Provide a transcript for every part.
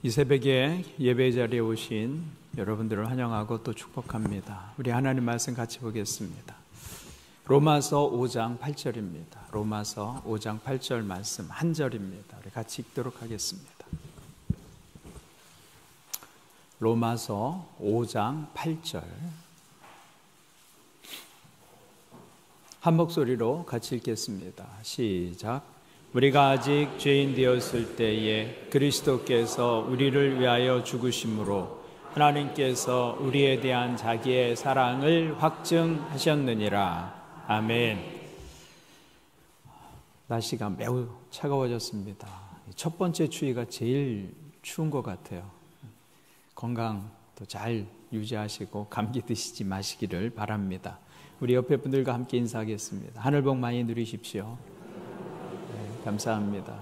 이 새벽에 예배 자리에 오신 여러분들을 환영하고 또 축복합니다. 우리 하나님 말씀 같이 보겠습니다. 로마서 5장 8절입니다. 로마서 5장 8절 말씀 한 절입니다. 우리 같이 읽도록 하겠습니다. 로마서 5장 8절 한 목소리로 같이 읽겠습니다. 시작. 우리가 아직 죄인 되었을 때에 그리스도께서 우리를 위하여 죽으심으로 하나님께서 우리에 대한 자기의 사랑을 확증하셨느니라. 아멘. 날씨가 매우 차가워졌습니다. 첫 번째 추위가 제일 추운 것 같아요. 건강도 잘 유지하시고 감기 드시지 마시기를 바랍니다. 우리 옆에 분들과 함께 인사하겠습니다. 하늘 복 많이 누리십시오. 감사합니다.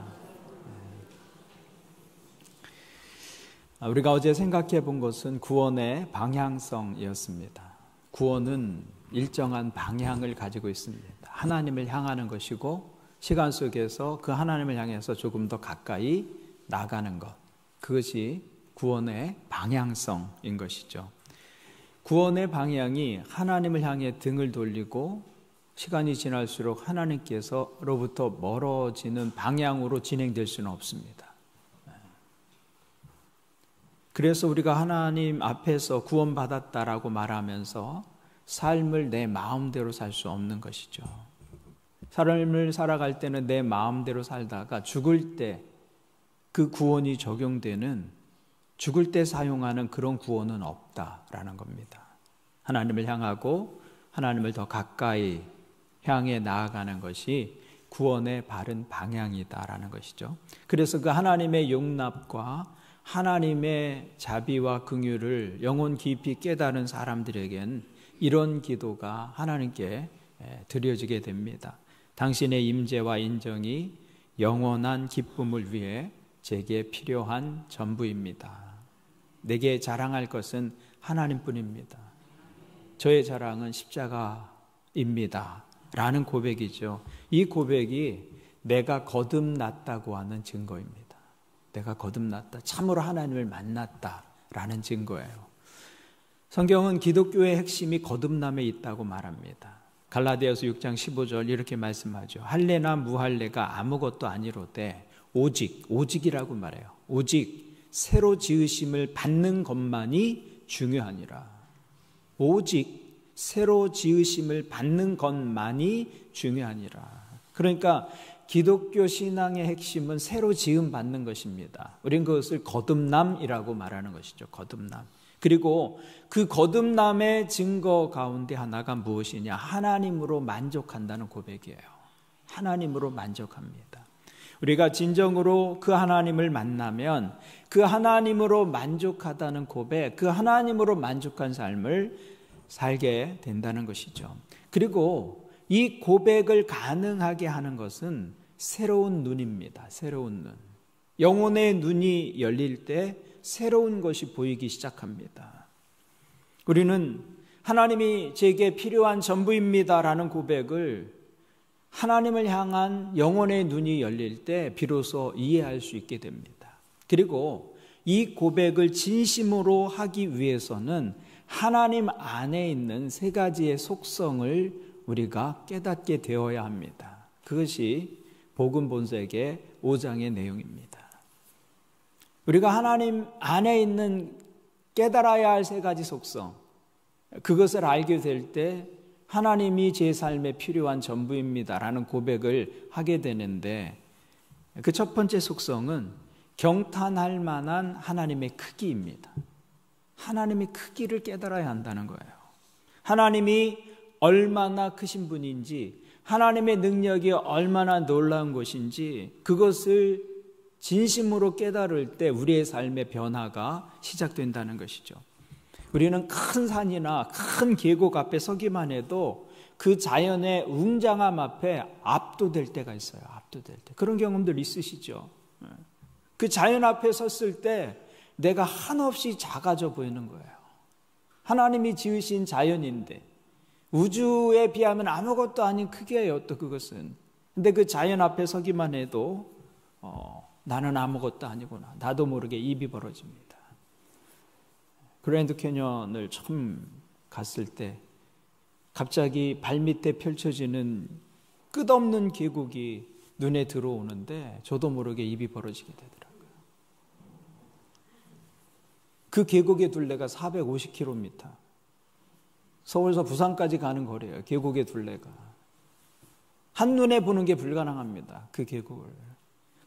우리가 어제 생각해 본 것은 구원의 방향성이었습니다. 구원은 일정한 방향을 가지고 있습니다. 하나님을 향하는 것이고 시간 속에서 그 하나님을 향해서 조금 더 가까이 나가는 것, 그것이 구원의 방향성인 것이죠. 구원의 방향이 하나님을 향해 등을 돌리고 시간이 지날수록 하나님께서로부터 멀어지는 방향으로 진행될 수는 없습니다. 그래서 우리가 하나님 앞에서 구원받았다라고 말하면서 삶을 내 마음대로 살 수 없는 것이죠. 삶을 살아갈 때는 내 마음대로 살다가 죽을 때 그 구원이 적용되는, 죽을 때 사용하는 그런 구원은 없다라는 겁니다. 하나님을 향하고 하나님을 더 가까이 향해 나아가는 것이 구원의 바른 방향이다라는 것이죠. 그래서 그 하나님의 용납과 하나님의 자비와 긍휼을 영혼 깊이 깨달은 사람들에겐 이런 기도가 하나님께 드려지게 됩니다. 당신의 임재와 인정이 영원한 기쁨을 위해 제게 필요한 전부입니다. 내게 자랑할 것은 하나님뿐입니다. 저의 자랑은 십자가입니다. 라는 고백이죠. 이 고백이 내가 거듭났다고 하는 증거입니다. 내가 거듭났다, 참으로 하나님을 만났다라는 증거예요. 성경은 기독교의 핵심이 거듭남에 있다고 말합니다. 갈라디아서 6장 15절 이렇게 말씀하죠. 할례나 무할례가 아무것도 아니로되 오직이라고 말해요. 오직 새로 지으심을 받는 것만이 중요하니라. 오직 새로 지으심을 받는 것만이 중요하니라. 그러니까 기독교 신앙의 핵심은 새로 지음 받는 것입니다. 우린 그것을 거듭남이라고 말하는 것이죠. 거듭남. 그리고 그 거듭남의 증거 가운데 하나가 무엇이냐? 하나님으로 만족한다는 고백이에요. 하나님으로 만족합니다. 우리가 진정으로 그 하나님을 만나면 그 하나님으로 만족하다는 고백, 그 하나님으로 만족한 삶을 살게 된다는 것이죠. 그리고 이 고백을 가능하게 하는 것은 새로운 눈입니다. 새로운 눈. 영혼의 눈이 열릴 때 새로운 것이 보이기 시작합니다. 우리는 하나님이 제게 필요한 전부입니다라는 고백을 하나님을 향한 영혼의 눈이 열릴 때 비로소 이해할 수 있게 됩니다. 그리고 이 고백을 진심으로 하기 위해서는 하나님 안에 있는 세 가지의 속성을 우리가 깨닫게 되어야 합니다. 그것이 복음 본색의 5장의 내용입니다. 우리가 하나님 안에 있는 깨달아야 할 세 가지 속성, 그것을 알게 될 때 하나님이 제 삶에 필요한 전부입니다라는 고백을 하게 되는데, 그 첫 번째 속성은 경탄할 만한 하나님의 크기입니다. 하나님의 크기를 깨달아야 한다는 거예요. 하나님이 얼마나 크신 분인지, 하나님의 능력이 얼마나 놀라운 것인지, 그것을 진심으로 깨달을 때 우리의 삶의 변화가 시작된다는 것이죠. 우리는 큰 산이나 큰 계곡 앞에 서기만 해도 그 자연의 웅장함 앞에 압도될 때가 있어요. 압도될 때. 그런 경험들 있으시죠? 그 자연 앞에 섰을 때 내가 한없이 작아져 보이는 거예요. 하나님이 지으신 자연인데 우주에 비하면 아무것도 아닌 크기예요. 또 그것은. 근데 그 자연 앞에 서기만 해도 나는 아무것도 아니구나. 나도 모르게 입이 벌어집니다. 그랜드 캐년을 처음 갔을 때 갑자기 발밑에 펼쳐지는 끝없는 계곡이 눈에 들어오는데 저도 모르게 입이 벌어지게 되더라고요. 그 계곡의 둘레가 450km. 서울에서 부산까지 가는 거리예요. 계곡의 둘레가. 한눈에 보는 게 불가능합니다. 그 계곡을.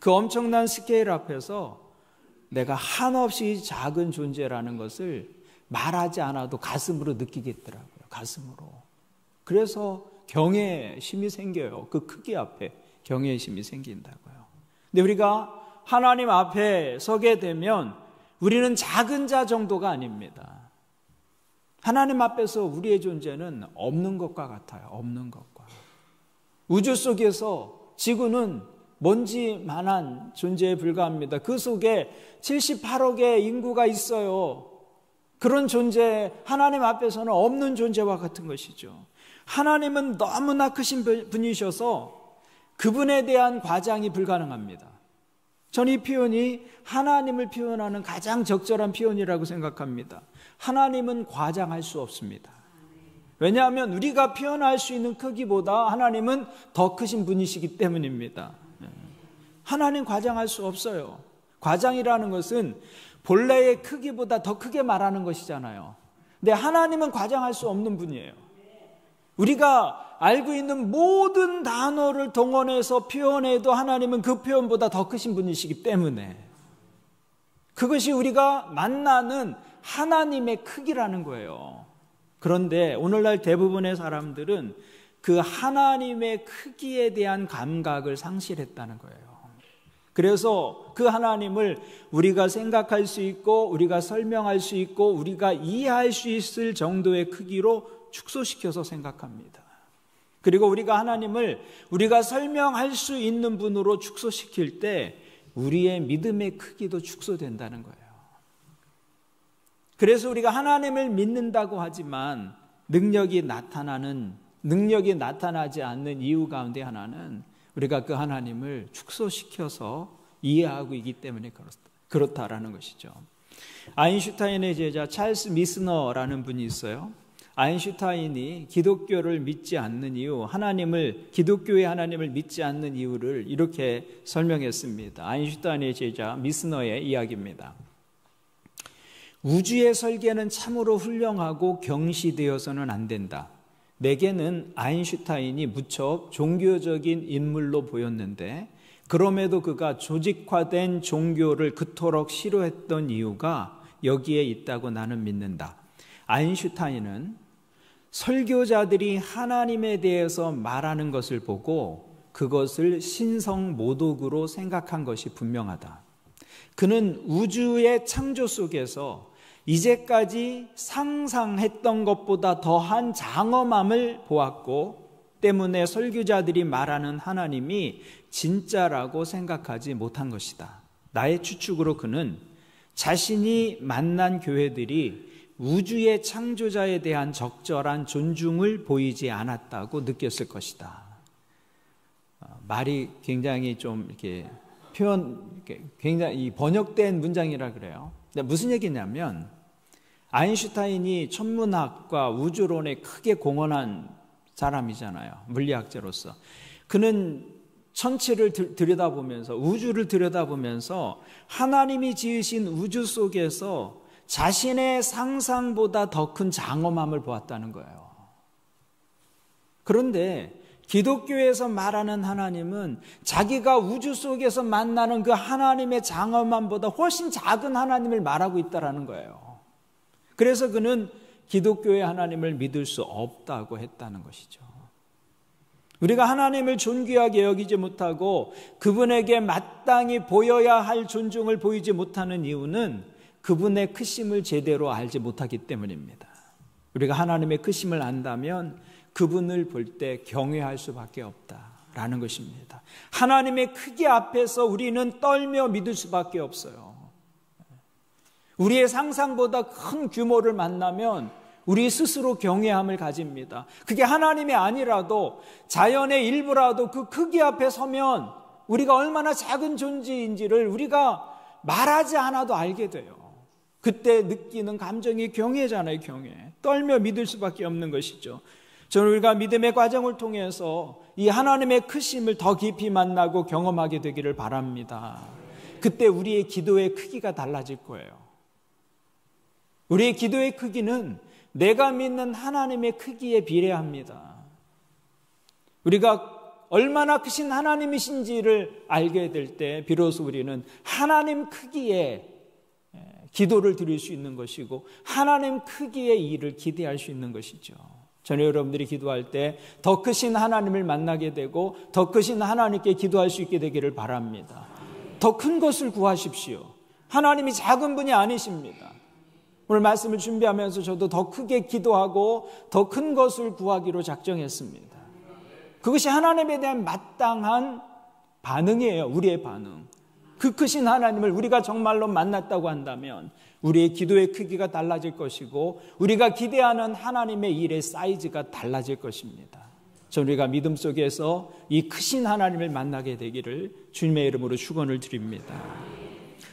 그 엄청난 스케일 앞에서 내가 한없이 작은 존재라는 것을 말하지 않아도 가슴으로 느끼겠더라고요. 가슴으로. 그래서 경외심이 생겨요. 그 크기 앞에 경외심이 생긴다고요. 근데 우리가 하나님 앞에 서게 되면 우리는 작은 자 정도가 아닙니다. 하나님 앞에서 우리의 존재는 없는 것과 같아요. 없는 것과. 우주 속에서 지구는 먼지만한 존재에 불과합니다. 그 속에 78억의 인구가 있어요. 그런 존재, 하나님 앞에서는 없는 존재와 같은 것이죠. 하나님은 너무나 크신 분이셔서 그분에 대한 과장이 불가능합니다. 저는 이 표현이 하나님을 표현하는 가장 적절한 표현이라고 생각합니다. 하나님은 과장할 수 없습니다. 왜냐하면 우리가 표현할 수 있는 크기보다 하나님은 더 크신 분이시기 때문입니다. 하나님 과장할 수 없어요. 과장이라는 것은 본래의 크기보다 더 크게 말하는 것이잖아요. 근데 하나님은 과장할 수 없는 분이에요. 우리가 알고 있는 모든 단어를 동원해서 표현해도 하나님은 그 표현보다 더 크신 분이시기 때문에 그것이 우리가 만나는 하나님의 크기라는 거예요. 그런데 오늘날 대부분의 사람들은 그 하나님의 크기에 대한 감각을 상실했다는 거예요. 그래서 그 하나님을 우리가 생각할 수 있고 우리가 설명할 수 있고 우리가 이해할 수 있을 정도의 크기로 축소시켜서 생각합니다. 그리고 우리가 하나님을 우리가 설명할 수 있는 분으로 축소시킬 때 우리의 믿음의 크기도 축소된다는 거예요. 그래서 우리가 하나님을 믿는다고 하지만 능력이 나타나지 않는 이유 가운데 하나는 우리가 그 하나님을 축소시켜서 이해하고 있기 때문에 그렇다라는 것이죠. 아인슈타인의 제자 찰스 미스너라는 분이 있어요. 아인슈타인이 기독교를 믿지 않는 이유, 기독교의 하나님을 믿지 않는 이유를 이렇게 설명했습니다. 아인슈타인의 제자 미스너의 이야기입니다. 우주의 설계는 참으로 훌륭하고 경시되어서는 안 된다. 내게는 아인슈타인이 무척 종교적인 인물로 보였는데 그럼에도 그가 조직화된 종교를 그토록 싫어했던 이유가 여기에 있다고 나는 믿는다. 아인슈타인은 설교자들이 하나님에 대해서 말하는 것을 보고 그것을 신성모독으로 생각한 것이 분명하다. 그는 우주의 창조 속에서 이제까지 상상했던 것보다 더한 장엄함을 보았고 때문에 설교자들이 말하는 하나님이 진짜라고 생각하지 못한 것이다. 나의 추측으로 그는 자신이 만난 교회들이 우주의 창조자에 대한 적절한 존중을 보이지 않았다고 느꼈을 것이다. 말이 굉장히 좀 이렇게 굉장히 번역된 문장이라 그래요. 근데 무슨 얘기냐면 아인슈타인이 천문학과 우주론에 크게 공헌한 사람이잖아요. 물리학자로서. 그는 천체를 들여다보면서 우주를 들여다보면서 하나님이 지으신 우주 속에서 자신의 상상보다 더 큰 장엄함을 보았다는 거예요. 그런데 기독교에서 말하는 하나님은 자기가 우주 속에서 만나는 그 하나님의 장엄함보다 훨씬 작은 하나님을 말하고 있다는 거예요. 그래서 그는 기독교의 하나님을 믿을 수 없다고 했다는 것이죠. 우리가 하나님을 존귀하게 여기지 못하고 그분에게 마땅히 보여야 할 존중을 보이지 못하는 이유는 그분의 크심을 제대로 알지 못하기 때문입니다. 우리가 하나님의 크심을 안다면 그분을 볼 때 경외할 수밖에 없다라는 것입니다. 하나님의 크기 앞에서 우리는 떨며 믿을 수밖에 없어요. 우리의 상상보다 큰 규모를 만나면 우리 스스로 경외함을 가집니다. 그게 하나님이 아니라도 자연의 일부라도 그 크기 앞에 서면 우리가 얼마나 작은 존재인지를 우리가 말하지 않아도 알게 돼요. 그때 느끼는 감정이 경외잖아요. 경외. 떨며 믿을 수밖에 없는 것이죠. 저는 우리가 믿음의 과정을 통해서 이 하나님의 크심을 더 깊이 만나고 경험하게 되기를 바랍니다. 그때 우리의 기도의 크기가 달라질 거예요. 우리의 기도의 크기는 내가 믿는 하나님의 크기에 비례합니다. 우리가 얼마나 크신 하나님이신지를 알게 될 때 비로소 우리는 하나님 크기의 기도를 드릴 수 있는 것이고 하나님 크기의 일을 기대할 수 있는 것이죠. 저는 여러분들이 기도할 때 더 크신 하나님을 만나게 되고 더 크신 하나님께 기도할 수 있게 되기를 바랍니다. 더 큰 것을 구하십시오. 하나님이 작은 분이 아니십니다. 오늘 말씀을 준비하면서 저도 더 크게 기도하고 더 큰 것을 구하기로 작정했습니다. 그것이 하나님에 대한 마땅한 반응이에요. 우리의 반응. 그 크신 하나님을 우리가 정말로 만났다고 한다면 우리의 기도의 크기가 달라질 것이고 우리가 기대하는 하나님의 일의 사이즈가 달라질 것입니다. 저는 우리가 믿음 속에서 이 크신 하나님을 만나게 되기를 주님의 이름으로 축원을 드립니다.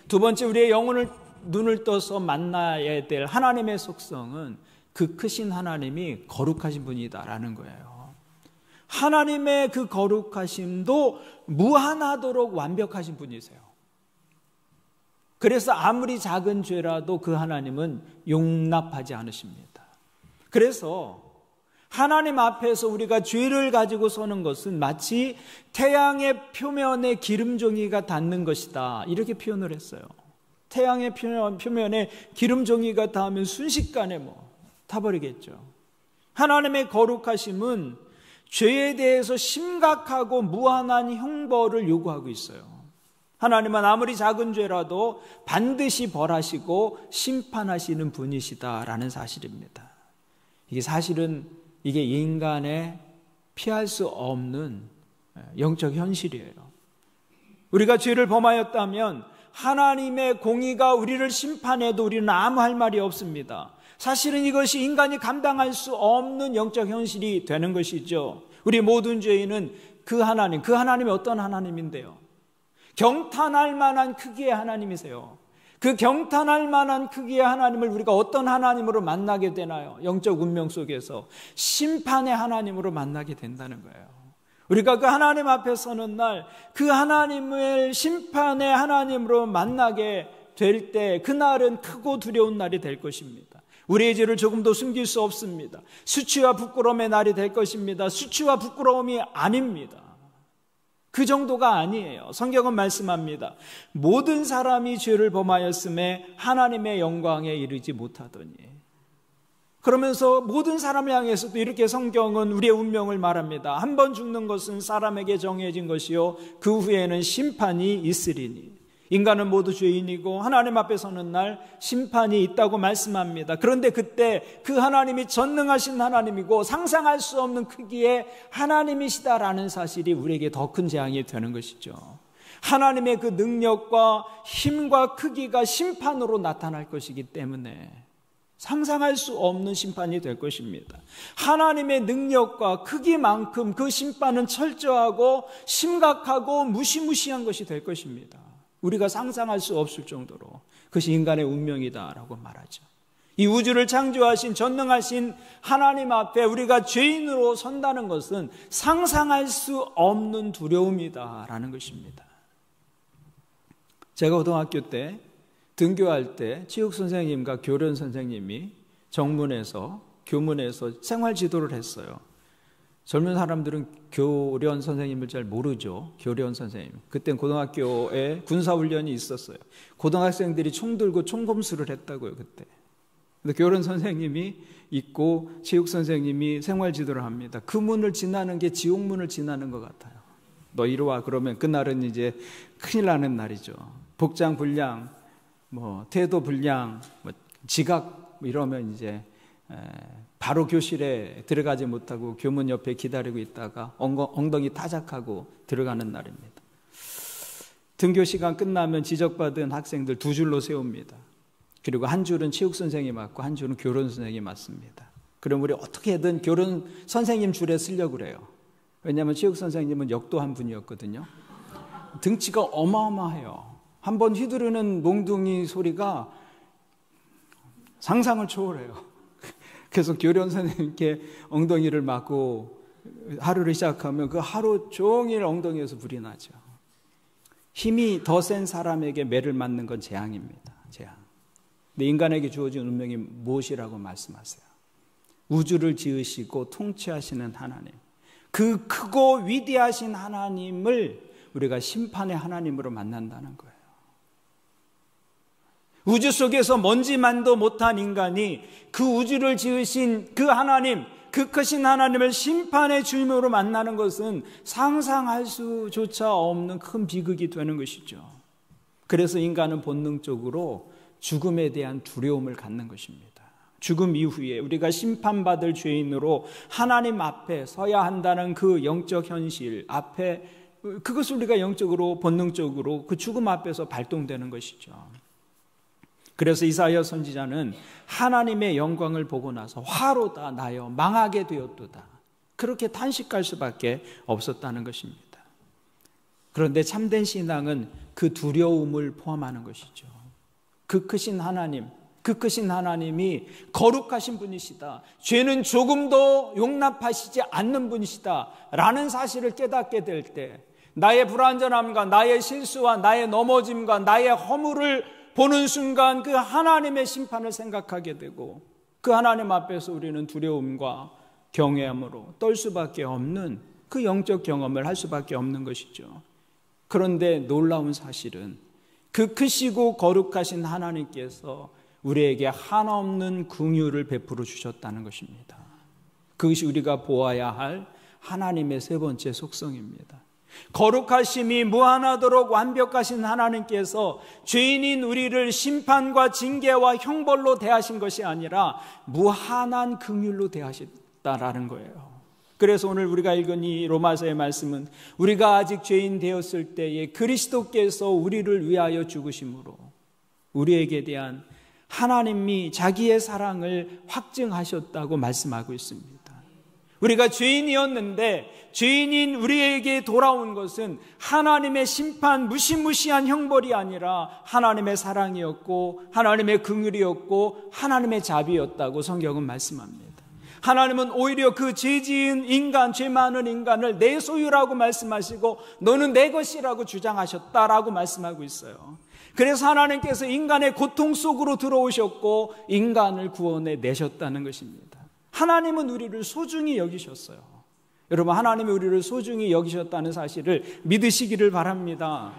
두 번째, 우리의 영혼을 눈을 떠서 만나야 될 하나님의 속성은 그 크신 하나님이 거룩하신 분이다라는 거예요. 하나님의 그 거룩하심도 무한하도록 완벽하신 분이세요. 그래서 아무리 작은 죄라도 그 하나님은 용납하지 않으십니다. 그래서 하나님 앞에서 우리가 죄를 가지고 서는 것은 마치 태양의 표면에 기름종이가 닿는 것이다, 이렇게 표현을 했어요. 태양의 표면에 기름종이가 닿으면 순식간에 타버리겠죠. 하나님의 거룩하심은 죄에 대해서 심각하고 무한한 형벌을 요구하고 있어요. 하나님은 아무리 작은 죄라도 반드시 벌하시고 심판하시는 분이시다라는 사실입니다. 이게 사실은 이게 인간의 피할 수 없는 영적 현실이에요. 우리가 죄를 범하였다면 하나님의 공의가 우리를 심판해도 우리는 아무 할 말이 없습니다. 사실은 이것이 인간이 감당할 수 없는 영적 현실이 되는 것이죠. 우리 모든 죄인은 그 하나님이 어떤 하나님인데요? 경탄할 만한 크기의 하나님이세요. 그 경탄할 만한 크기의 하나님을 우리가 어떤 하나님으로 만나게 되나요? 영적 운명 속에서 심판의 하나님으로 만나게 된다는 거예요. 우리가 그 하나님 앞에 서는 날 그 하나님을 심판의 하나님으로 만나게 될 때 그날은 크고 두려운 날이 될 것입니다. 우리의 죄를 조금도 숨길 수 없습니다. 수치와 부끄러움의 날이 될 것입니다. 수치와 부끄러움이 아닙니다. 그 정도가 아니에요. 성경은 말씀합니다. 모든 사람이 죄를 범하였음에 하나님의 영광에 이르지 못하더니. 그러면서 모든 사람을 향해서도 이렇게 성경은 우리의 운명을 말합니다. 한 번 죽는 것은 사람에게 정해진 것이요 그 후에는 심판이 있으리니. 인간은 모두 죄인이고 하나님 앞에 서는 날 심판이 있다고 말씀합니다. 그런데 그때 그 하나님이 전능하신 하나님이고 상상할 수 없는 크기의 하나님이시다라는 사실이 우리에게 더 큰 재앙이 되는 것이죠. 하나님의 그 능력과 힘과 크기가 심판으로 나타날 것이기 때문에 상상할 수 없는 심판이 될 것입니다. 하나님의 능력과 크기만큼 그 심판은 철저하고 심각하고 무시무시한 것이 될 것입니다. 우리가 상상할 수 없을 정도로 그것이 인간의 운명이다라고 말하죠. 이 우주를 창조하신 전능하신 하나님 앞에 우리가 죄인으로 선다는 것은 상상할 수 없는 두려움이다라는 것입니다. 제가 고등학교 때 등교할 때 체육 선생님과 교련 선생님이 정문에서 교문에서 생활 지도를 했어요. 젊은 사람들은 교련 선생님을 잘 모르죠. 교련 선생님. 그땐 고등학교에 군사훈련이 있었어요. 고등학생들이 총 들고 총검수를 했다고요, 그때. 근데 교련 선생님이 있고 체육 선생님이 생활 지도를 합니다. 그 문을 지나는 게 지옥문을 지나는 것 같아요. 너 이리 와. 그러면 그날은 이제 큰일 나는 날이죠. 복장 불량, 태도 불량, 지각 이러면 이제 바로 교실에 들어가지 못하고 교문 옆에 기다리고 있다가 엉덩이 타작하고 들어가는 날입니다. 등교 시간 끝나면 지적받은 학생들 두 줄로 세웁니다. 그리고 한 줄은 체육 선생님이 맞고 한 줄은 교련 선생님이 맞습니다. 그럼 우리 어떻게든 교련 선생님 줄에 쓰려고 그래요. 왜냐하면 체육 선생님은 역도한 분이었거든요. 등치가 어마어마해요. 한번 휘두르는 몽둥이 소리가 상상을 초월해요. 그래서 교련 선생님께 엉덩이를 맞고 하루를 시작하면 그 하루 종일 엉덩이에서 불이 나죠. 힘이 더 센 사람에게 매를 맞는 건 재앙입니다. 재앙. 근데 인간에게 주어진 운명이 무엇이라고 말씀하세요? 우주를 지으시고 통치하시는 하나님, 그 크고 위대하신 하나님을 우리가 심판의 하나님으로 만난다는 거예요. 우주 속에서 먼지만도 못한 인간이 그 우주를 지으신 그 하나님, 그 크신 하나님을 심판의 주임으로 만나는 것은 상상할 수조차 없는 큰 비극이 되는 것이죠. 그래서 인간은 본능적으로 죽음에 대한 두려움을 갖는 것입니다. 죽음 이후에 우리가 심판받을 죄인으로 하나님 앞에 서야 한다는 그 영적 현실 앞에, 그것을 우리가 영적으로 본능적으로 그 죽음 앞에서 발동되는 것이죠. 그래서 이사야 선지자는 하나님의 영광을 보고 나서 화로다 나여 망하게 되었도다, 그렇게 탄식할 수밖에 없었다는 것입니다. 그런데 참된 신앙은 그 두려움을 포함하는 것이죠. 그 크신 하나님, 그 크신 하나님이 거룩하신 분이시다, 죄는 조금도 용납하시지 않는 분이시다 라는 사실을 깨닫게 될 때 나의 불완전함과 나의 실수와 나의 넘어짐과 나의 허물을 보는 순간 그 하나님의 심판을 생각하게 되고 그 하나님 앞에서 우리는 두려움과 경외함으로 떨 수밖에 없는 그 영적 경험을 할 수밖에 없는 것이죠. 그런데 놀라운 사실은 그 크시고 거룩하신 하나님께서 우리에게 한없는 긍휼을 베풀어 주셨다는 것입니다. 그것이 우리가 보아야 할 하나님의 세 번째 속성입니다. 거룩하심이 무한하도록 완벽하신 하나님께서 죄인인 우리를 심판과 징계와 형벌로 대하신 것이 아니라 무한한 긍휼로 대하셨다라는 거예요. 그래서 오늘 우리가 읽은 이 로마서의 말씀은 우리가 아직 죄인 되었을 때에 그리스도께서 우리를 위하여 죽으심으로 우리에게 대한 하나님이 자기의 사랑을 확증하셨다고 말씀하고 있습니다. 우리가 죄인이었는데 죄인인 우리에게 돌아온 것은 하나님의 심판, 무시무시한 형벌이 아니라 하나님의 사랑이었고 하나님의 긍휼이었고 하나님의 자비였다고 성경은 말씀합니다. 하나님은 오히려 그 죄 지은 인간, 죄 많은 인간을 내 소유라고 말씀하시고 너는 내 것이라고 주장하셨다라고 말씀하고 있어요. 그래서 하나님께서 인간의 고통 속으로 들어오셨고 인간을 구원해 내셨다는 것입니다. 하나님은 우리를 소중히 여기셨어요. 여러분, 하나님이 우리를 소중히 여기셨다는 사실을 믿으시기를 바랍니다.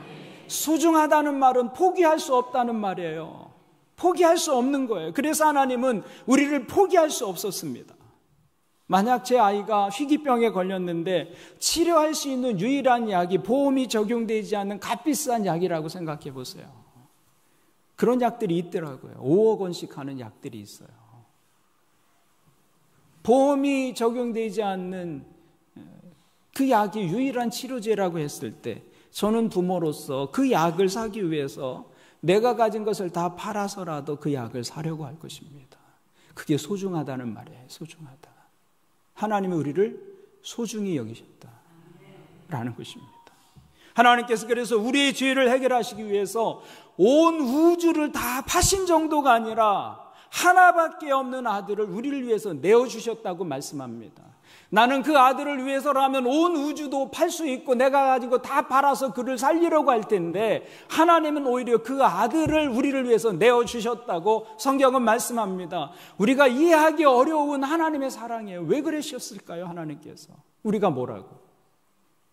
소중하다는 말은 포기할 수 없다는 말이에요. 포기할 수 없는 거예요. 그래서 하나님은 우리를 포기할 수 없었습니다. 만약 제 아이가 희귀병에 걸렸는데 치료할 수 있는 유일한 약이 보험이 적용되지 않는 값비싼 약이라고 생각해 보세요. 그런 약들이 있더라고요. 5억 원씩 하는 약들이 있어요. 보험이 적용되지 않는 그 약이 유일한 치료제라고 했을 때 저는 부모로서 그 약을 사기 위해서 내가 가진 것을 다 팔아서라도 그 약을 사려고 할 것입니다. 그게 소중하다는 말이에요. 소중하다. 하나님이 우리를 소중히 여기셨다라는 것입니다. 하나님께서 그래서 우리의 죄를 해결하시기 위해서 온 우주를 다 파신 정도가 아니라 하나밖에 없는 아들을 우리를 위해서 내어주셨다고 말씀합니다. 나는 그 아들을 위해서라면 온 우주도 팔 수 있고 내가 가진 거 다 팔아서 그를 살리려고 할 텐데 하나님은 오히려 그 아들을 우리를 위해서 내어주셨다고 성경은 말씀합니다. 우리가 이해하기 어려운 하나님의 사랑이에요. 왜 그러셨을까요? 하나님께서 우리가 뭐라고?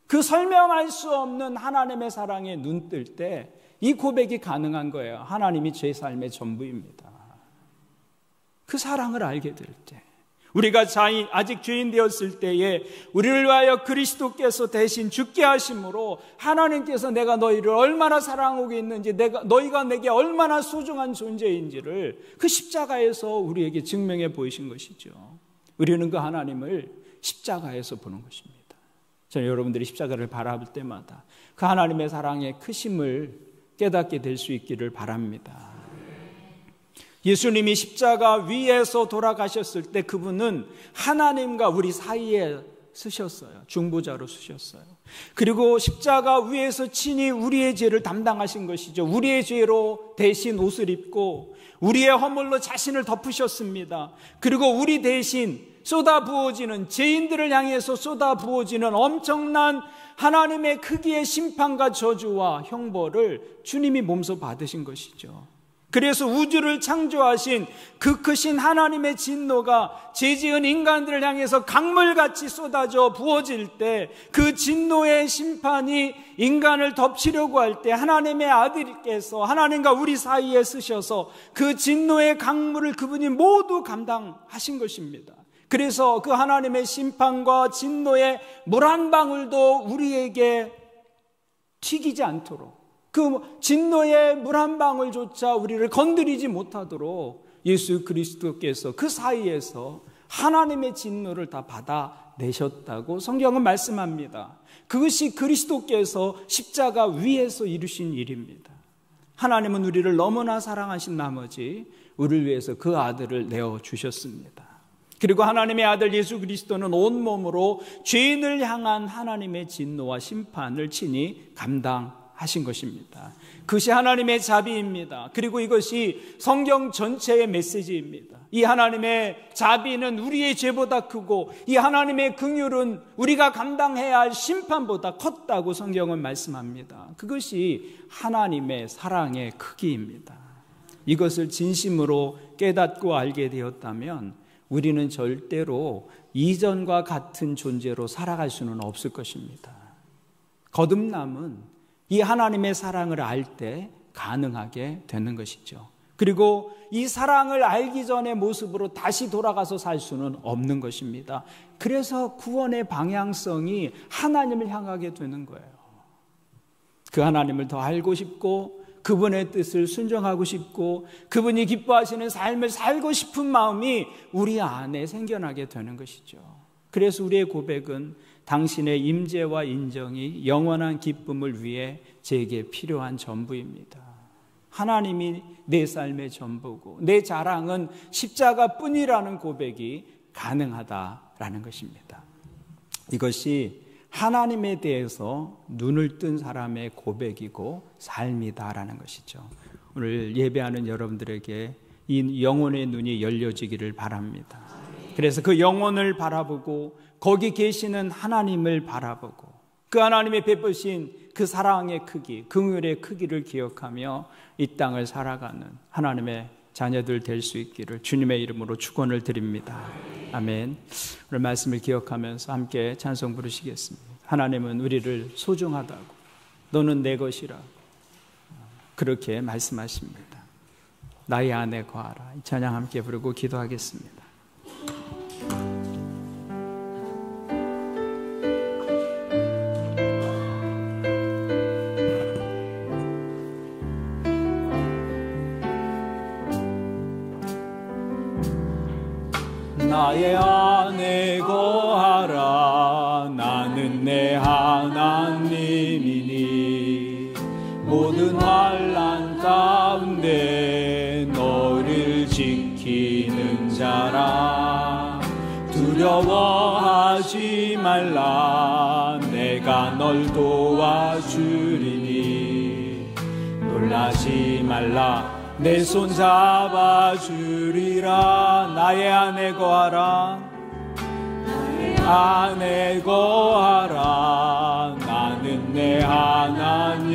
그 설명할 수 없는 하나님의 사랑에 눈 뜰 때 이 고백이 가능한 거예요. 하나님이 제 삶의 전부입니다. 그 사랑을 알게 될 때, 우리가 아직 죄인 되었을 때에 우리를 위하여 그리스도께서 대신 죽게 하심으로 하나님께서 내가 너희를 얼마나 사랑하고 있는지, 너희가 내게 얼마나 소중한 존재인지를 그 십자가에서 우리에게 증명해 보이신 것이죠. 우리는 그 하나님을 십자가에서 보는 것입니다. 저는 여러분들이 십자가를 바라볼 때마다 그 하나님의 사랑의 크심을 깨닫게 될 수 있기를 바랍니다. 예수님이 십자가 위에서 돌아가셨을 때 그분은 하나님과 우리 사이에 쓰셨어요. 중보자로 쓰셨어요. 그리고 십자가 위에서 친히 우리의 죄를 담당하신 것이죠. 우리의 죄로 대신 옷을 입고 우리의 허물로 자신을 덮으셨습니다. 그리고 우리 대신 쏟아부어지는, 죄인들을 향해서 쏟아부어지는 엄청난 하나님의 크기의 심판과 저주와 형벌을 주님이 몸소 받으신 것이죠. 그래서 우주를 창조하신 그 크신 하나님의 진노가 죄 지은 인간들을 향해서 강물같이 쏟아져 부어질 때, 그 진노의 심판이 인간을 덮치려고 할 때 하나님의 아들께서 하나님과 우리 사이에 쓰셔서 그 진노의 강물을 그분이 모두 감당하신 것입니다. 그래서 그 하나님의 심판과 진노의 물 한 방울도 우리에게 튀기지 않도록, 그 진노의 물 한 방울조차 우리를 건드리지 못하도록 예수 그리스도께서 그 사이에서 하나님의 진노를 다 받아내셨다고 성경은 말씀합니다. 그것이 그리스도께서 십자가 위에서 이루신 일입니다. 하나님은 우리를 너무나 사랑하신 나머지 우리를 위해서 그 아들을 내어주셨습니다. 그리고 하나님의 아들 예수 그리스도는 온몸으로 죄인을 향한 하나님의 진노와 심판을 친히 감당하신 것입니다. 그것이 하나님의 자비입니다. 그리고 이것이 성경 전체의 메시지입니다. 이 하나님의 자비는 우리의 죄보다 크고 이 하나님의 긍휼은 우리가 감당해야 할 심판보다 컸다고 성경은 말씀합니다. 그것이 하나님의 사랑의 크기입니다. 이것을 진심으로 깨닫고 알게 되었다면 우리는 절대로 이전과 같은 존재로 살아갈 수는 없을 것입니다. 거듭남은 이 하나님의 사랑을 알 때 가능하게 되는 것이죠. 그리고 이 사랑을 알기 전의 모습으로 다시 돌아가서 살 수는 없는 것입니다. 그래서 구원의 방향성이 하나님을 향하게 되는 거예요. 그 하나님을 더 알고 싶고 그분의 뜻을 순종하고 싶고 그분이 기뻐하시는 삶을 살고 싶은 마음이 우리 안에 생겨나게 되는 것이죠. 그래서 우리의 고백은 당신의 임재와 인정이 영원한 기쁨을 위해 제게 필요한 전부입니다. 하나님이 내 삶의 전부고 내 자랑은 십자가뿐이라는 고백이 가능하다라는 것입니다. 이것이 하나님에 대해서 눈을 뜬 사람의 고백이고 삶이다라는 것이죠. 오늘 예배하는 여러분들에게 이 영혼의 눈이 열려지기를 바랍니다. 그래서 그 영혼을 바라보고 거기 계시는 하나님을 바라보고 그 하나님의 베푸신 그 사랑의 크기, 긍휼의 크기를 기억하며 이 땅을 살아가는 하나님의 자녀들 될 수 있기를 주님의 이름으로 축원을 드립니다. 아멘. 오늘 말씀을 기억하면서 함께 찬송 부르시겠습니다. 하나님은 우리를 소중하다고, 너는 내 것이라 그렇게 말씀하십니다. 나의 안에 거하라. 이 찬양 함께 부르고 기도하겠습니다. 나의 안에 거하라. 나는 내 하나님이니 모든 환난 가운데 너를 지키는 자라. 두려워하지 말라. 내가 널 도와주리니 놀라지 말라. 내 손 잡아주리라. 나의 안에 거하라. 나의 안에 거하라. 나는 내 하나님이니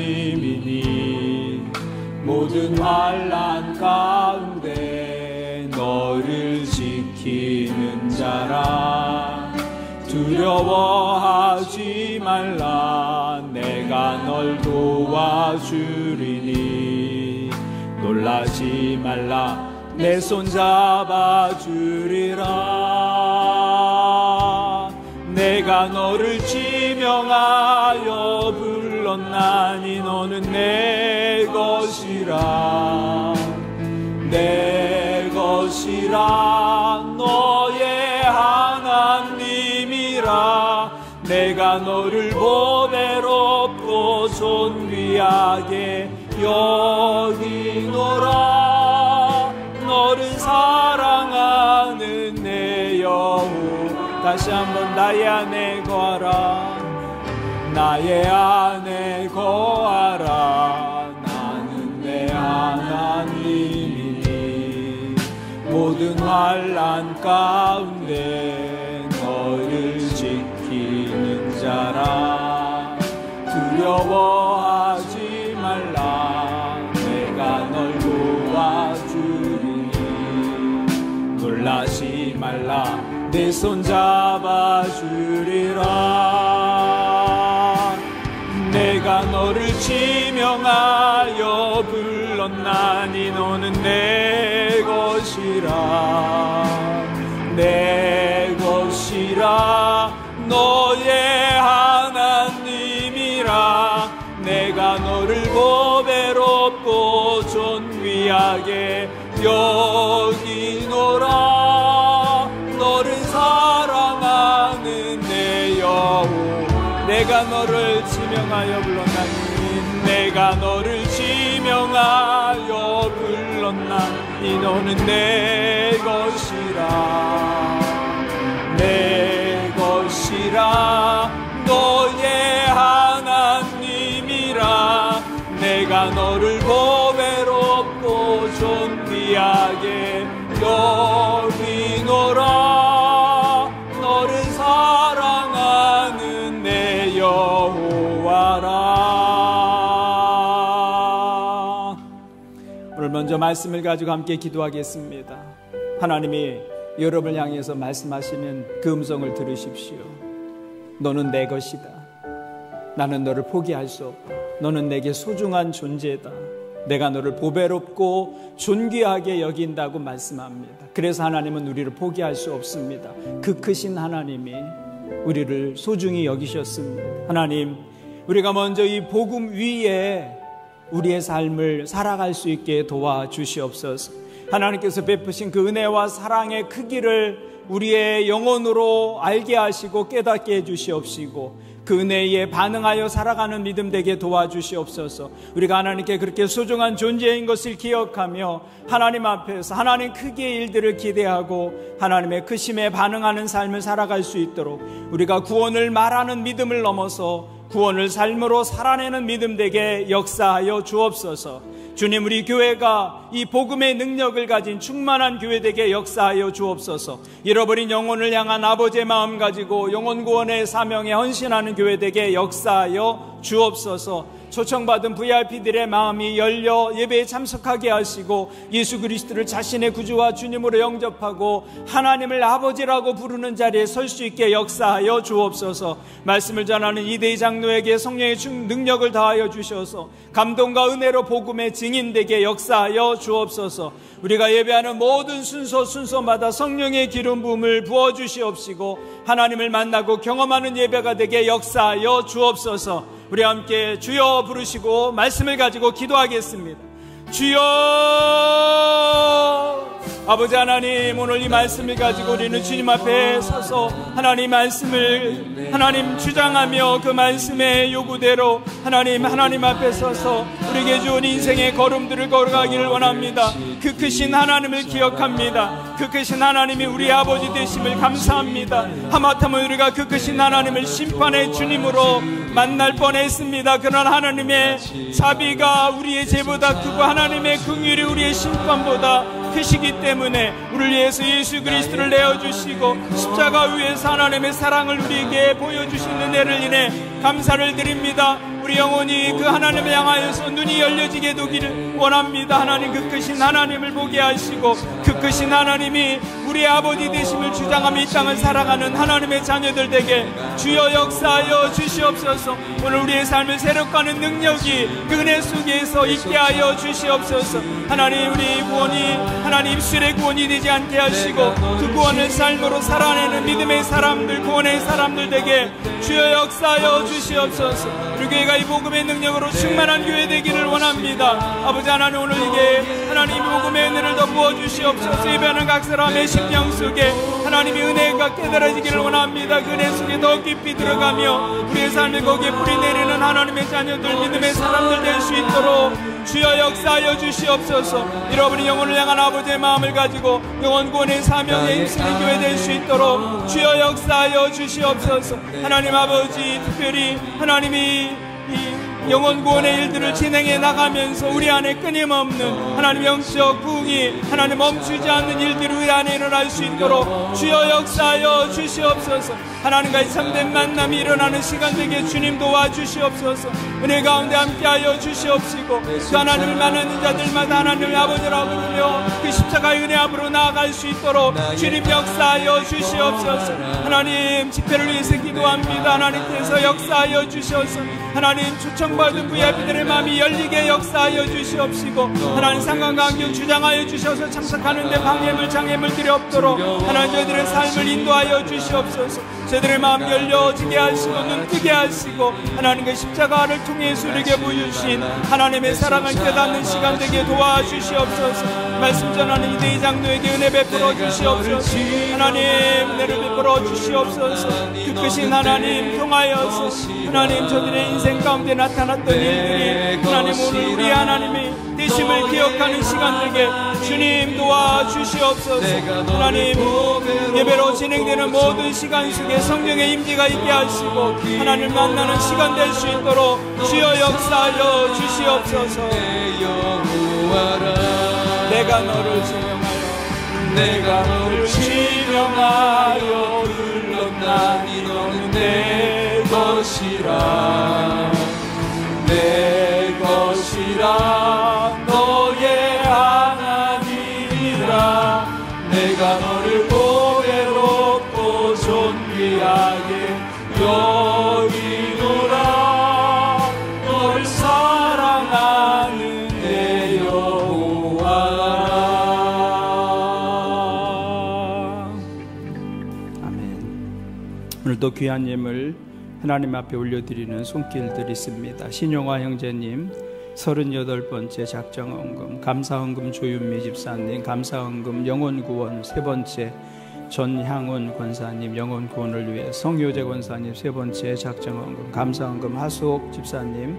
모든 환난 가운데 너를 지키는 자라. 두려워하지 말라. 내가 널 도와주리니 놀라지 말라. 내 손 잡아주리라. 내가 너를 지명하여 불렀나니 너는 내 것이라. 내 것이라. 너의 하나님이라. 내가 너를 보배롭고 존귀하게 여기노라. 너를 사랑하는 내 영혼. 다시 다시 한번 나의 안에 거하라. 나의 안에 거하라. 나는 내 하나님이니 모든 환난 가운데 너를 지키는 자라. 두려워하지 말라. 내가 널 도와주리니 놀라지 말라. 내 손 잡아주리라. 내가 너를 지명하여 불렀나니 너는 내 것이라. 내 것이라. 너의 하나님이라. 내가 너를 보배롭고 존귀하게 여기노라. 너를 사랑하는 내 여호와. 내가 너를 지명하여 불렀나니 내가 너를 지명하여 불렀나니 너는 내 것이라. 내 것이라. 너의 하나님이라. 내가 너를 보배롭고 존귀하게 여기노라. 너를 사랑하는 내 여호와라. 오늘 먼저 말씀을 가지고 함께 기도하겠습니다. 하나님이 여러분을 향해서 말씀하시는 그 음성을 들으십시오. 너는 내 것이다. 나는 너를 포기할 수 없다. 너는 내게 소중한 존재다. 내가 너를 보배롭고 존귀하게 여긴다고 말씀합니다. 그래서 하나님은 우리를 포기할 수 없습니다. 그 크신 하나님이 우리를 소중히 여기셨습니다. 하나님, 우리가 먼저 이 복음 위에 우리의 삶을 살아갈 수 있게 도와주시옵소서. 하나님께서 베푸신 그 은혜와 사랑의 크기를 우리의 영혼으로 알게 하시고 깨닫게 해주시옵시고 그 은혜에 반응하여 살아가는 믿음 되게 도와주시옵소서. 우리가 하나님께 그렇게 소중한 존재인 것을 기억하며 하나님 앞에서 하나님 크기의 일들을 기대하고 하나님의 크심에 반응하는 삶을 살아갈 수 있도록 우리가 구원을 말하는 믿음을 넘어서 구원을 삶으로 살아내는 믿음 되게 역사하여 주옵소서. 주님, 우리 교회가 이 복음의 능력을 가진 충만한 교회 되게 역사하여 주옵소서. 잃어버린 영혼을 향한 아버지의 마음 가지고 영혼 구원의 사명에 헌신하는 교회 되게 역사하여 주옵소서. 초청받은 VIP들의 마음이 열려 예배에 참석하게 하시고 예수 그리스도를 자신의 구주와 주님으로 영접하고 하나님을 아버지라고 부르는 자리에 설 수 있게 역사하여 주옵소서. 말씀을 전하는 이대희 장로에게 성령의 능력을 더하여 주셔서 감동과 은혜로 복음의 증인되게 역사하여 주옵소서. 우리가 예배하는 모든 순서마다 성령의 기름 부음을 부어주시옵시고 하나님을 만나고 경험하는 예배가 되게 역사하여 주옵소서. 우리 함께 주여 부르시고 말씀을 가지고 기도하겠습니다. 주여! 아버지 하나님, 오늘 이 말씀을 가지고 우리는 주님 앞에 서서 하나님 말씀을 하나님 주장하며 그 말씀의 요구대로 하나님 앞에 서서 우리에게 주은 인생의 걸음들을 걸어가기를 원합니다. 그 크신 하나님을 기억합니다. 그 크신 하나님이 우리 아버지 되심을 감사합니다. 하마터면 우리가 그 크신 하나님을 심판의 주님으로 만날 뻔했습니다. 그러나 하나님의 자비가 우리의 죄보다 크고 하나님의 긍휼이 우리의 심판보다 크시기 때문에 우리를 위해서 예수 그리스도를 내어주시고 십자가 위에서 하나님의 사랑을 우리에게 보여주신 은혜를 인해 감사를 드립니다. 우리 영혼이 그 하나님을 향하여서 눈이 열려지게 되기를 원합니다. 하나님, 그 크신 하나님을 보게 하시고 그 크신 하나님이 우리 아버지 되심을 주장하며 이 땅을 살아가는 하나님의 자녀들 되게 주여 역사하여 주시옵소서. 오늘 우리의 삶을 새롭게 하는 능력이 그 은혜 속에서 있게 하여 주시옵소서. 하나님, 우리 구원이 하나님 입술의 구원이 되지 않게 하시고 그 구원을 삶으로 살아내는 믿음의 사람들, 구원의 사람들 되게 주여 역사하여 주시옵소서. 우리 교회가 이 복음의 능력으로 충만한 교회 되기를 원합니다. 아버지 하나님, 오늘 이게 하나님 복음의 은혜를 더 부어주시옵소서. 예배하는 각 사람의 심령 속에 하나님의 은혜가 깨달아지기를 원합니다. 그 은혜 속에 더 깊이 들어가며 우리의 삶에 거기에 뿌리 내리는 하나님의 자녀들, 믿음의 사람들 될 수 있도록 주여 역사하여 주시옵소서. 여러분이 영혼을 향한 아버지의 마음을 가지고 영혼 구원의 사명에 힘쓰는 교회 될 수 있도록 주여 역사하여 주시옵소서. 하나님 아버지, 특별히 하나님이 이 영혼 구원의 일들을 진행해 나가면서 우리 안에 끊임없는 하나님 영적 부흥이 하나님 멈추지 않는 일들이 우리 안에 일어날 수 있도록 주여 역사하여 주시옵소서. 하나님과의 참된 만남이 일어나는 시간 되게 주님 도와주시옵소서. 은혜 가운데 함께하여 주시옵시고 그 하나님을 만나는 자들마다 하나님을 아버지라고 부르며 그 십자가의 은혜 앞으로 나아갈 수 있도록 주님 역사하여 주시옵소서. 하나님 집회를 위해서 기도합니다. 하나님께서 역사하여 주시옵소서. 하나님 초청받은 VIP들의 마음이 열리게 역사하여 주시옵시고 하나님 상관관계 주장하여 주셔서 참석하는 데 방해물 장애물들이 없도록 하나님 저희들의 삶을 인도하여 주시옵소서. 저희들의 마음 열려지게 하시고 눈 뜨게 하시고 하나님의 십자가를 통해서 우리에게 보여주신 하나님의 사랑을 깨닫는 시간 되게 도와주시옵소서. 말씀 전하는 이대희 장로에게 은혜 베풀어 주시옵소서. 하나님 은혜를 베풀어 주시옵소서. 그 크신 하나님 통하여서 하나님 저들의 인생 가운데 나타났던 일들이 하나님 오늘 우리 하나님의 되심을 기억하는 시간 되게 주님 도와주시옵소서. 하나님 예배로 진행되는 모든 시간 속에 성령의 임재가 있게 하시고 하나님 만나는 시간 될 수 있도록 주여 역사하여 주시옵소서. 내가 너를 지명하여 내가 너를 지명하여 불렀나니 너는 내 것이라 내 것이라 너의 하나님이라 내가 너를 보배롭고 존귀하게 여기노라 너를 사랑하는 내 여호와라. 아멘. 오늘도 귀한 예물 하나님 앞에 올려드리는 손길들이 있습니다. 신용화 형제님 38번째 작정헌금, 감사헌금 조윤미 집사님, 감사헌금 영혼구원 3번째 전향훈 권사님 영혼구원을 위해, 성효재 권사님 3번째 작정헌금, 감사헌금 하수옥 집사님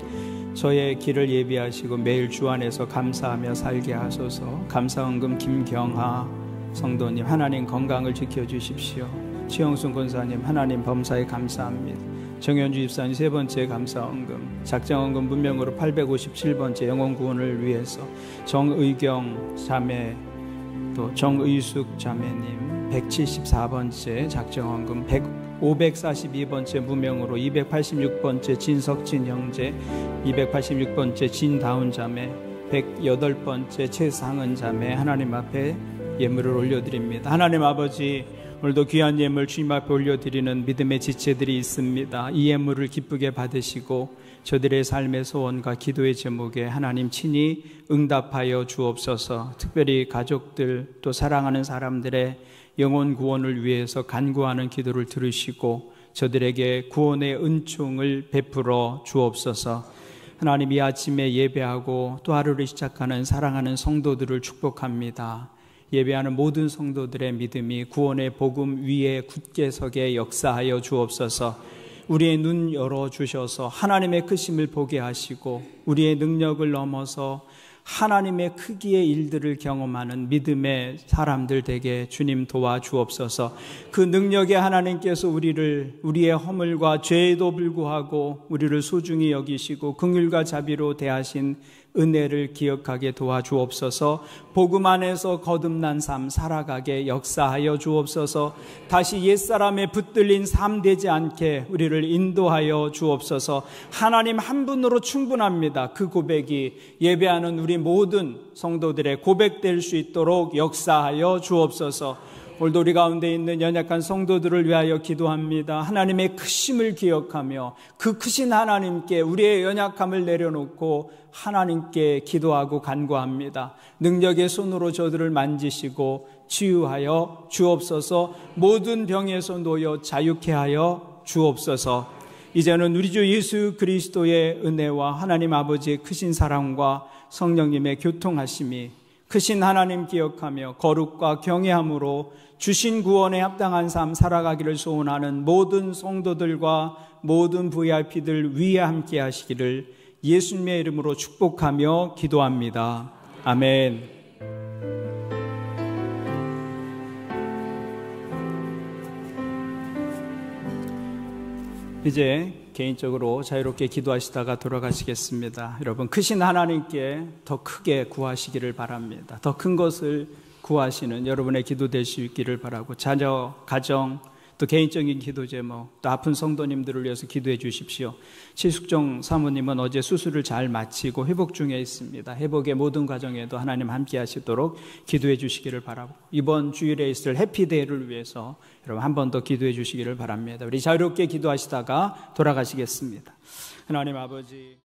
저의 길을 예비하시고 매일 주 안에서 감사하며 살게 하소서. 감사헌금 김경하 성도님 하나님 건강을 지켜주십시오. 최영순 권사님 하나님 범사에 감사합니다. 정현주 집사님 3번째 감사헌금, 작정헌금 문명으로 857번째 영혼구원을 위해서, 정의경 자매 또 정의숙 자매님 174번째 작정헌금, 542번째 무명으로 286번째 진석진 형제, 286번째 진다운 자매, 108번째 최상은 자매 하나님 앞에 예물을 올려드립니다. 하나님 아버지, 오늘도 귀한 예물 주님 앞에 올려드리는 믿음의 지체들이 있습니다. 이 예물을 기쁘게 받으시고 저들의 삶의 소원과 기도의 제목에 하나님 친히 응답하여 주옵소서. 특별히 가족들 또 사랑하는 사람들의 영혼 구원을 위해서 간구하는 기도를 들으시고 저들에게 구원의 은총을 베풀어 주옵소서. 하나님 이 아침에 예배하고 또 하루를 시작하는 사랑하는 성도들을 축복합니다. 예배하는 모든 성도들의 믿음이 구원의 복음 위에 굳게 서게 역사하여 주옵소서. 우리의 눈 열어주셔서 하나님의 크심을 보게 하시고 우리의 능력을 넘어서 하나님의 크기의 일들을 경험하는 믿음의 사람들 되게 주님 도와주옵소서. 그 능력의 하나님께서 우리의 허물과 죄에도 불구하고 우리를 소중히 여기시고 긍휼과 자비로 대하신 은혜를 기억하게 도와주옵소서. 복음 안에서 거듭난 삶 살아가게 역사하여 주옵소서. 다시 옛사람에 붙들린 삶 되지 않게 우리를 인도하여 주옵소서. 하나님 한 분으로 충분합니다. 그 고백이 예배하는 우리 모든 성도들의 고백될 수 있도록 역사하여 주옵소서. 오늘도 우리 가운데 있는 연약한 성도들을 위하여 기도합니다. 하나님의 크심을 기억하며 그 크신 하나님께 우리의 연약함을 내려놓고 하나님께 기도하고 간구합니다. 능력의 손으로 저들을 만지시고 치유하여 주옵소서. 모든 병에서 놓여 자유케 하여 주옵소서. 이제는 우리 주 예수 그리스도의 은혜와 하나님 아버지의 크신 사랑과 성령님의 교통하심이 크신 하나님 기억하며 거룩과 경외함으로 주신 구원에 합당한 삶 살아가기를 소원하는 모든 성도들과 모든 VIP들 위에 함께 하시기를 예수님의 이름으로 축복하며 기도합니다. 아멘. 이제 개인적으로 자유롭게 기도하시다가 돌아가시겠습니다. 여러분, 크신 하나님께 더 크게 구하시기를 바랍니다. 더 큰 것을 구하시는 여러분의 기도 될 수 있기를 바라고, 자녀, 가정, 또 개인적인 기도 제목, 또 아픈 성도님들을 위해서 기도해 주십시오. 최숙정 사모님은 어제 수술을 잘 마치고 회복 중에 있습니다. 회복의 모든 과정에도 하나님 함께 하시도록 기도해 주시기를 바라고, 이번 주일에 있을 해피데이를 위해서 여러분 한 번 더 기도해 주시기를 바랍니다. 우리 자유롭게 기도하시다가 돌아가시겠습니다. 하나님 아버지,